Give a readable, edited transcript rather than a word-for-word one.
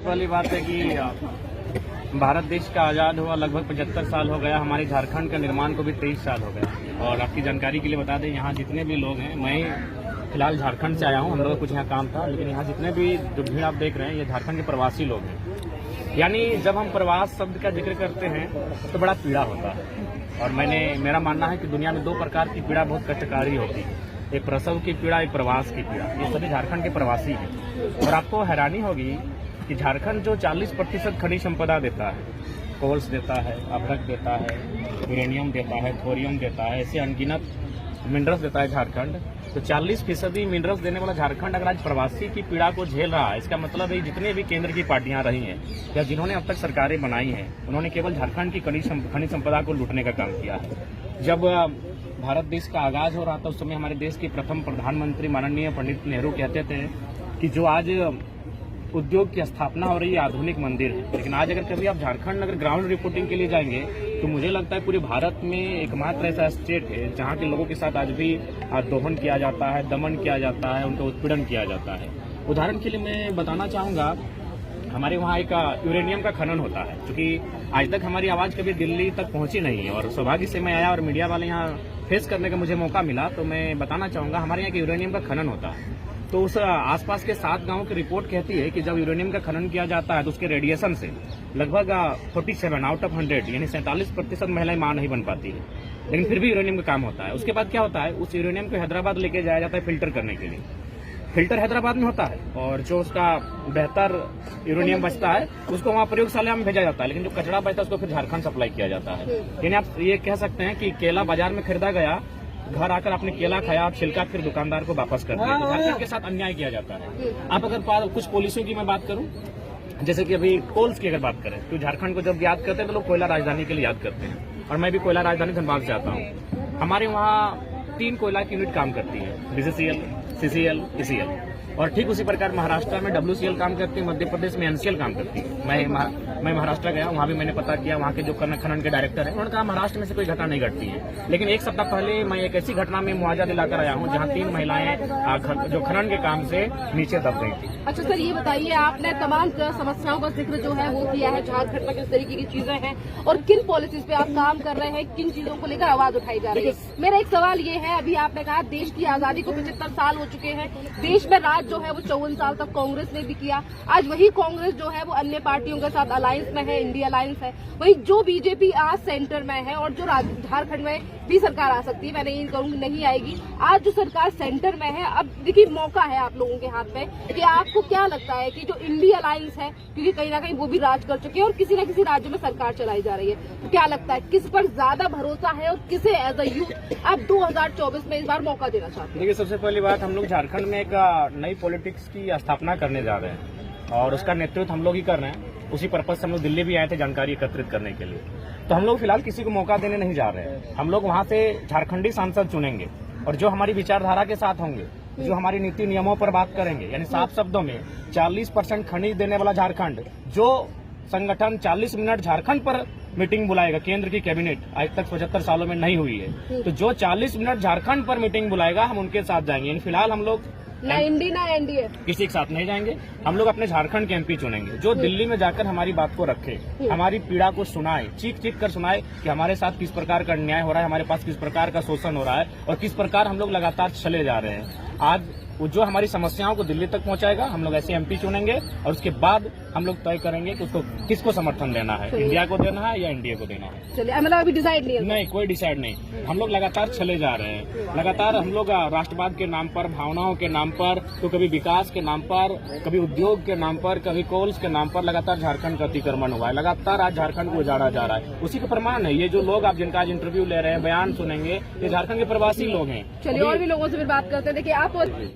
पहली बात है कि भारत देश का आज़ाद हुआ लगभग 75 साल हो गया। हमारे झारखंड के निर्माण को भी 23 साल हो गया। और आपकी जानकारी के लिए बता दें, यहाँ जितने भी लोग हैं, मैं फिलहाल झारखंड से आया हूँ, हम लोगों को कुछ यहाँ काम था, लेकिन यहाँ जितने भी जो भीड़ आप देख रहे हैं, ये झारखंड के प्रवासी लोग हैं। यानी जब हम प्रवास शब्द का जिक्र करते हैं तो बड़ा पीड़ा होता है। और मेरा मानना है कि दुनिया में 2 प्रकार की पीड़ा बहुत कष्टकारी होती है, एक प्रसव की पीड़ा, एक प्रवास की पीड़ा। ये सभी झारखंड के प्रवासी हैं। और आपको हैरानी होगी कि झारखंड जो 40% खनिज संपदा देता है, कोल्स देता है, अभ्रक देता है, यूरेनियम देता है, थोरियम देता है, ऐसे अनगिनत मिनरल्स देता है झारखंड। तो 40% मिनरल्स देने वाला झारखंड अगर आज प्रवासी की पीड़ा को झेल रहा है, इसका मतलब है जितने भी केंद्र की पार्टियां रही हैं या जिन्होंने अब तक सरकारें बनाई हैं, उन्होंने केवल झारखंड की खनिज संपदा को लूटने का काम किया है। जब भारत देश का आगाज हो रहा था, उस समय हमारे देश के प्रथम प्रधानमंत्री माननीय पंडित नेहरू कहते थे कि जो आज उद्योग की स्थापना हो रही है, आधुनिक मंदिर है। लेकिन आज अगर कभी आप झारखंड अगर ग्राउंड रिपोर्टिंग के लिए जाएंगे तो मुझे लगता है पूरे भारत में एकमात्र ऐसा स्टेट है जहां के लोगों के साथ आज भी दोहन किया जाता है, दमन किया जाता है, उनका उत्पीड़न किया जाता है। उदाहरण के लिए मैं बताना चाहूँगा, हमारे वहाँ एक यूरेनियम का खनन होता है, क्योंकि आज तक हमारी आवाज़ कभी दिल्ली तक पहुँची नहीं है। और सौभाग्य से मैं आया और मीडिया वाले यहाँ फेस करने का मुझे मौका मिला, तो मैं बताना चाहूँगा हमारे यहाँ यूरेनियम का खनन होता है। तो उस आसपास के 7 गांवों की रिपोर्ट कहती है कि जब यूरेनियम का खनन किया जाता है तो उसके रेडिएशन से लगभग 47 आउट ऑफ 100 यानी 47% महिलाएं मां नहीं बन पाती है। लेकिन फिर भी यूरेनियम का काम होता है। उसके बाद क्या होता है, उस यूरेनियम को हैदराबाद लेके जाया जाता है फिल्टर करने के लिए। फिल्टर हैदराबाद में होता है और जो उसका बेहतर यूरेनियम बचता है उसको वहाँ प्रयोगशाला में भेजा जाता है, लेकिन जो कचरा बचता है उसको फिर झारखंड सप्लाई किया जाता है। यानी आप ये कह सकते हैं कि केला बाजार में खरीदा गया, घर आकर आपने केला खाया, आप छिलका फिर दुकानदार को वापस कर दिया। झारखंड के साथ अन्याय किया जाता है। आप अगर कुछ पॉलिसियों की मैं बात करूं, जैसे कि अभी कोल्स की अगर बात करें तो झारखंड को जब याद करते हैं तो लोग कोयला राजधानी के लिए याद करते हैं, और मैं भी कोयला राजधानी धनबाद से आता हूँ। हमारे वहाँ 3 कोयला की यूनिट काम करती है, BCCL, CCL, ECL। और ठीक उसी प्रकार महाराष्ट्र में WCL काम करती है, मध्य प्रदेश में NCL काम करती है। मैं महाराष्ट्र गया, वहाँ भी मैंने पता किया, वहाँ के जो खनन के डायरेक्टर हैं उन्होंने कहा महाराष्ट्र में से कोई घटना नहीं घटती है। लेकिन एक सप्ताह पहले मैं एक ऐसी घटना में मुआवजा दिलाकर आया हूँ जहाँ 3 महिलाएं जो खनन के काम से नीचे दब गई थी। अच्छा सर, ये बताइए, आपने तमाम समस्याओं का जिक्र जो है वो किया है, झारखंड में किस तरीके की चीजें हैं और किन पॉलिसीज पे आप काम कर रहे हैं, किन चीजों को लेकर आवाज उठाई जा रही है। मेरा एक सवाल ये है, अभी आपने कहा देश की आजादी को 75 साल हो चुके हैं, देश में राज जो है वो 54 साल तक कांग्रेस ने भी किया। आज वही कांग्रेस जो है वो अन्य पार्टियों के साथ अलायंस में है, इंडिया अलायंस है। वही जो बीजेपी आज सेंटर में है और जो झारखंड में भी सरकार आ सकती है, मैं नहीं कहूंगी नहीं आएगी, आज जो सरकार सेंटर में है, अब देखिए मौका है आप लोगों के हाथ में कि आपको क्या लगता है कि जो इंडिया अलायंस है, क्योंकि कहीं ना कहीं वो भी राज कर चुके हैं और किसी न किसी राज्य में सरकार चलाई जा रही है, तो क्या लगता है किस पर ज्यादा भरोसा है और किसे एज अ यूथ आप 2024 में इस बार मौका देना चाहते हैं? देखिए, सबसे पहली बात, हम लोग झारखंड में एक नई पॉलिटिक्स की स्थापना करने जा रहे हैं और उसका नेतृत्व हम लोग ही कर रहे हैं। उसी पर्पज से हम लोग दिल्ली भी आए थे जानकारी एकत्रित करने के लिए। तो हम लोग फिलहाल किसी को मौका देने नहीं जा रहे हैं। हम लोग वहाँ से झारखंडी सांसद चुनेंगे और जो हमारी विचारधारा के साथ होंगे, जो हमारी नीति नियमों पर बात करेंगे, यानी साफ शब्दों में 40% खनिज देने वाला झारखंड, जो संगठन 40 मिनट झारखंड पर मीटिंग बुलाएगा, केंद्र की कैबिनेट आज तक 75 सालों में नहीं हुई है, तो जो 40 मिनट झारखंड पर मीटिंग बुलाएगा हम उनके साथ जाएंगे। यानी फिलहाल हम लोग ना इंडी ना एनडीए किसी के साथ नहीं जाएंगे। हम लोग अपने झारखंड के MP चुनेंगे जो दिल्ली में जाकर हमारी बात को रखे, हमारी पीड़ा को सुनाए, चीख कर सुनाए कि हमारे साथ किस प्रकार का अन्याय हो रहा है, हमारे पास किस प्रकार का शोषण हो रहा है और किस प्रकार हम लोग लगातार चले जा रहे हैं। आज जो हमारी समस्याओं को दिल्ली तक पहुंचाएगा, हम लोग ऐसे MP चुनेंगे और उसके बाद हम लोग तय करेंगे कि उसको किसको समर्थन देना है, इंडिया को देना है या एनडीए को देना है। चलिए, मतलब अभी डिसाइड नहीं, कोई डिसाइड नहीं। हम लोग लगातार चले जा रहे हैं, लगातार हम लोग राष्ट्रवाद के नाम पर, भावनाओं के नाम पर, तो कभी विकास के नाम पर, कभी उद्योग के नाम पर, कभी कोल्स के नाम पर लगातार झारखंड का अतिक्रमण हुआ है। लगातार आज झारखंड को उजाड़ा जा रहा है। उसी का प्रमाण है ये जो लोग आप जिनका आज इंटरव्यू ले रहे हैं, बयान सुनेंगे, ये झारखंड के प्रवासी लोग हैं। चलिए और भी लोगों से फिर बात करते हैं। देखिए आप